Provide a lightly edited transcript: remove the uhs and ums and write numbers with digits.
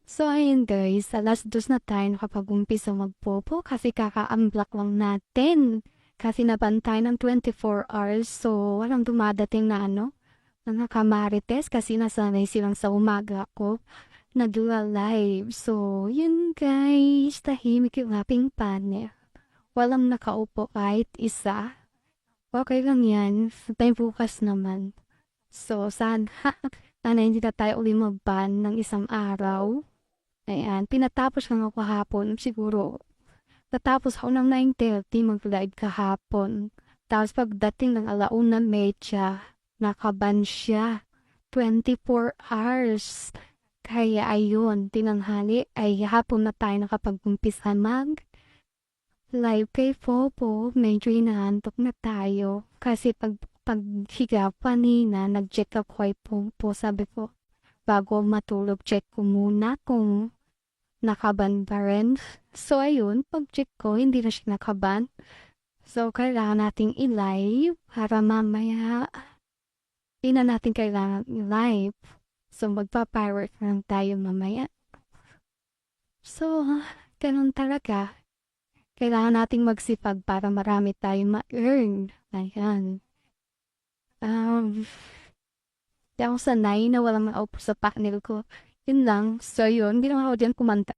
So, ayun guys, alas 2 na tayo nakapag-umpisa magpopo kasi kaka-unblock lang natin. Kasi nabantay ng 24 hours, so walang dumadating na na nakamarites kasi nasanay silang sa umaga ko nagla-live. So, yun guys, tahimik yung aking panel. Walang nakaupo kahit isa. Okay lang yan, tayo bukas naman. So, sana, sana hindi na tayo uli mag-ban ng isang araw. Ayan, pinatapos lang ako kahapon. Siguro, natapos ako ng 9:30 mag-live kahapon. Tapos pagdating ng 1:30, nakaban siya. 24 hours. Kaya ayun, tinanghali ay hapon na tayo nakapag-umpisa live kay Popo. Medyo inaantok na tayo. Kasi paghiga kanina, nag-check ako kay Popo. Sabi ko, bago matulog, check ko muna kung nakaban pa rin. So, ayun, pag-check ko, hindi na siya nakaban. So, kailangan nating i-live para mamaya, di na natin kailangan i-live. So, magpa-firework lang tayo mamaya. So, ganun talaga. Kailangan nating magsipag para marami tayong ma-earn. Ayan. Di ako sanay na walang maupo sa panel ko. Yun lang. So, yun. Hindi lang ako dyan kumanta.